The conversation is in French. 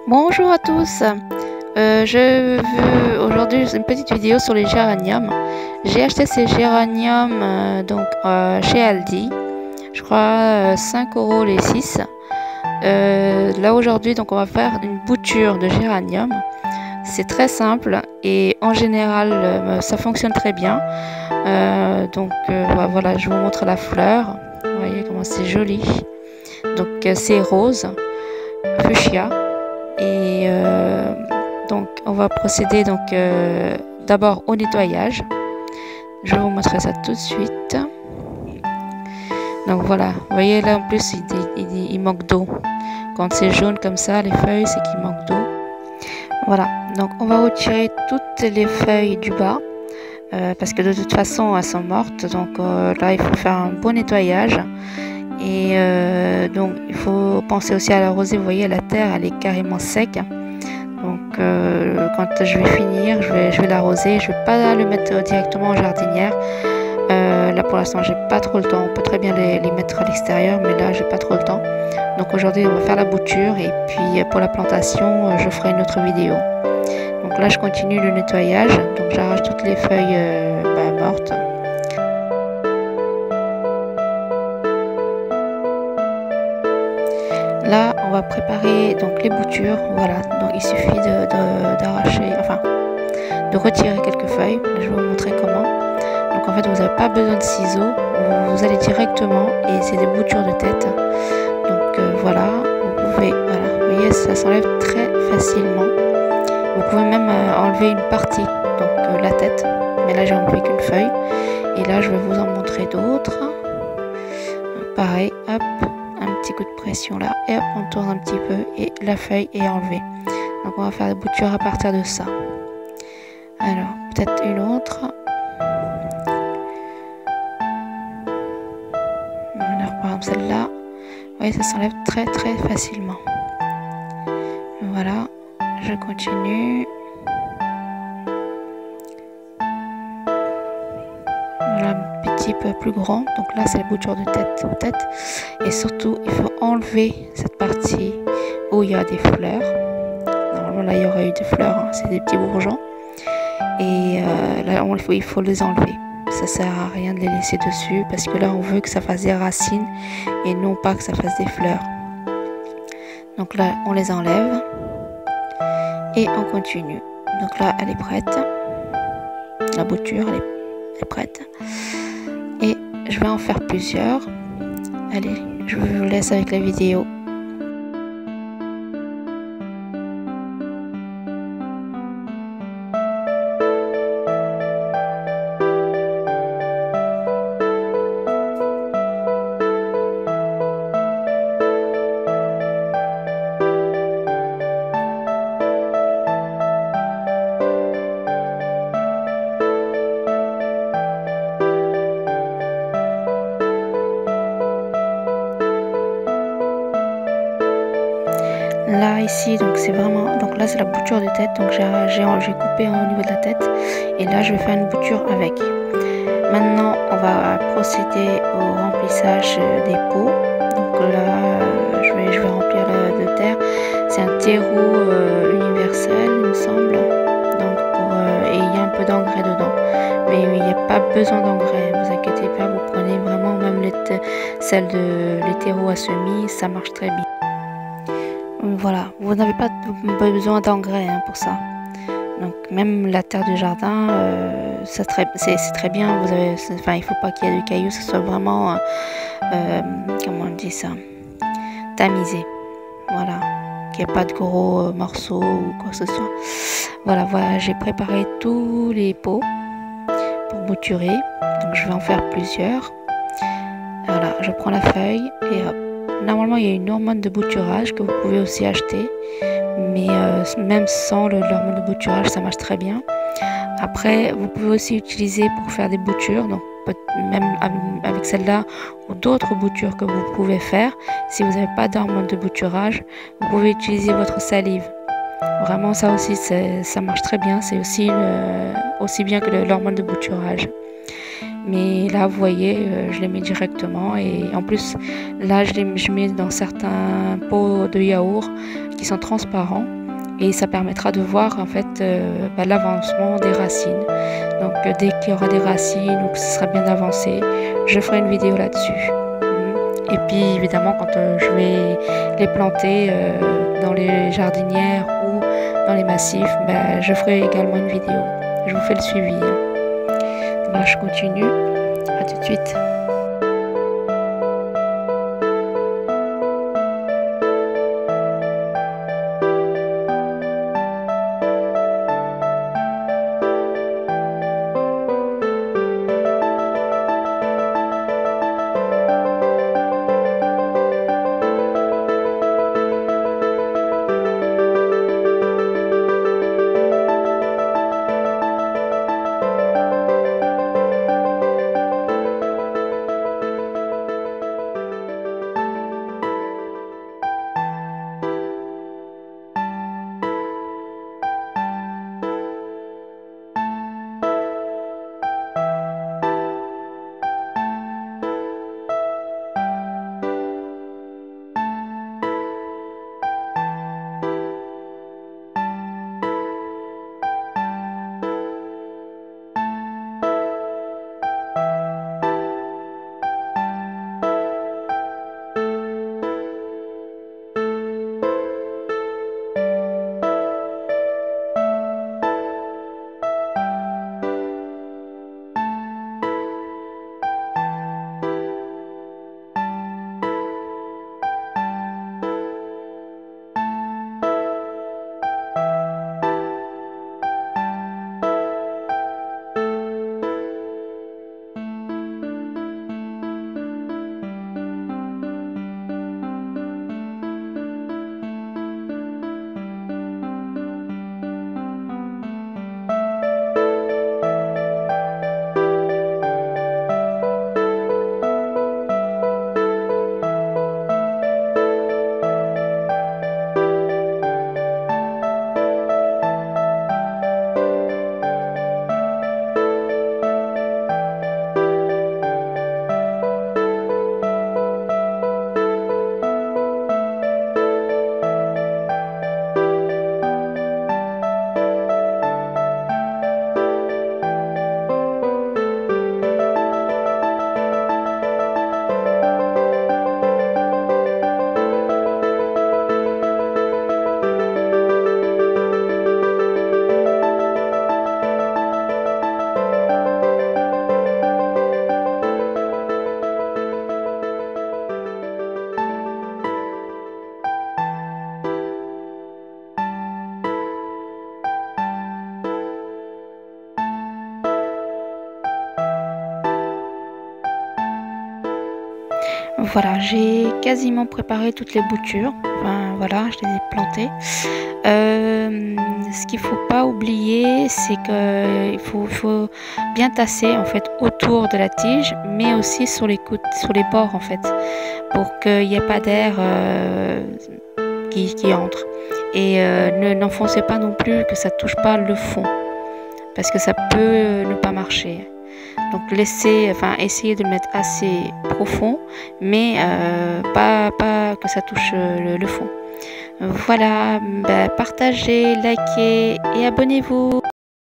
Bonjour à tous, je veux aujourd'hui une petite vidéo sur les géraniums. J'ai acheté ces géraniums chez Aldi, je crois 5 € les 6. Là aujourd'hui on va faire une bouture de géranium. C'est très simple et en général ça fonctionne très bien. Voilà, je vous montre la fleur. Vous voyez comment c'est joli. Donc c'est rose, fuchsia. Et on va procéder d'abord au nettoyage. Je vais vous montrer ça tout de suite. Donc voilà, vous voyez là en plus il manque d'eau. Quand c'est jaune comme ça les feuilles, c'est qu'il manque d'eau. Voilà, donc on va retirer toutes les feuilles du bas parce que de toute façon elles sont mortes. Donc là il faut faire un bon nettoyage. Et donc il faut penser aussi à l'arroser. Vous voyez la terre elle est carrément sec. Donc quand je vais finir je vais l'arroser. Je vais pas le mettre directement en jardinière. Là pour l'instant j'ai pas trop le temps. On peut très bien les mettre à l'extérieur, mais là j'ai pas trop le temps. Donc aujourd'hui on va faire la bouture et puis pour la plantation je ferai une autre vidéo. Donc là je continue le nettoyage. Donc j'arrache toutes les feuilles mortes. Là, on va préparer donc les boutures. Voilà, donc il suffit d'arracher, de retirer quelques feuilles. Je vais vous montrer comment. Donc en fait, vous n'avez pas besoin de ciseaux. Vous allez directement et c'est des boutures de tête. Donc voilà, vous pouvez, voilà, vous voyez, ça s'enlève très facilement. Vous pouvez même enlever une partie, donc la tête. Mais là, j'ai enlevé qu'une feuille. Et là, je vais vous en montrer d'autres. Pareil, hop. Petit coup de pression là et hop, on tourne un petit peu et la feuille est enlevée. Donc on va faire la bouture à partir de ça. Alors peut-être une autre. Alors par exemple celle-là, vous voyez ça s'enlève très facilement. Voilà, je continue. Voilà, un petit peu plus grand. Donc là c'est la bouture de tête. Et surtout il faut enlever cette partie où il y a des fleurs. Normalement là il y aurait eu des fleurs, hein. C'est des petits bourgeons. Et là il faut les enlever. Ça sert à rien de les laisser dessus parce que là on veut que ça fasse des racines et non pas que ça fasse des fleurs. Donc là on les enlève et on continue. Donc là elle est prête. La bouture elle est prête. Et je vais en faire plusieurs. Allez, je vous laisse avec la vidéo. Là ici donc c'est vraiment, donc là c'est la bouture de tête, donc j'ai coupé au niveau de la tête et là je vais faire une bouture avec. Maintenant on va procéder au remplissage des pots. Donc là je vais remplir de terre. C'est un terreau universel il me semble. Donc et il y a un peu d'engrais dedans, mais il n'y a pas besoin d'engrais, vous inquiétez pas, vous prenez vraiment même les terreaux à semis, ça marche très bien. Voilà, vous n'avez pas besoin d'engrais pour ça. Donc même la terre du jardin, c'est très bien. Il faut pas qu'il y ait de cailloux, ce soit vraiment, comment on dit ça, tamisé. Voilà, qu'il n'y ait pas de gros morceaux ou quoi que ce soit. Voilà, j'ai préparé tous les pots pour bouturer. Donc je vais en faire plusieurs. Voilà, je prends la feuille et hop. Normalement, il y a une hormone de bouturage que vous pouvez aussi acheter, mais même sans l'hormone de bouturage, ça marche très bien. Après, vous pouvez aussi utiliser pour faire des boutures, donc même avec celle-là ou d'autres boutures que vous pouvez faire. Si vous n'avez pas d'hormone de bouturage, vous pouvez utiliser votre salive. Vraiment, ça aussi, ça marche très bien. C'est aussi bien que l'hormone de bouturage. Mais là vous voyez je les mets directement et en plus là je mets dans certains pots de yaourt qui sont transparents et ça permettra de voir en fait l'avancement des racines. Donc dès qu'il y aura des racines ou que ce sera bien avancé, je ferai une vidéo là-dessus. Et puis évidemment quand je vais les planter dans les jardinières ou dans les massifs, je ferai également une vidéo. Je vous fais le suivi. Donc là je continue. À tout de suite. Voilà, j'ai quasiment préparé toutes les boutures. Enfin, voilà, je les ai plantées. Ce qu'il ne faut pas oublier, c'est qu'il faut bien tasser en fait autour de la tige, mais aussi sur les bords en fait, pour qu'il n'y ait pas d'air qui entre. Et n'enfoncez pas non plus que ça touche pas le fond, parce que ça peut ne pas marcher. Donc essayez de le mettre assez profond, mais pas que ça touche le fond. Voilà, partagez, likez et abonnez-vous.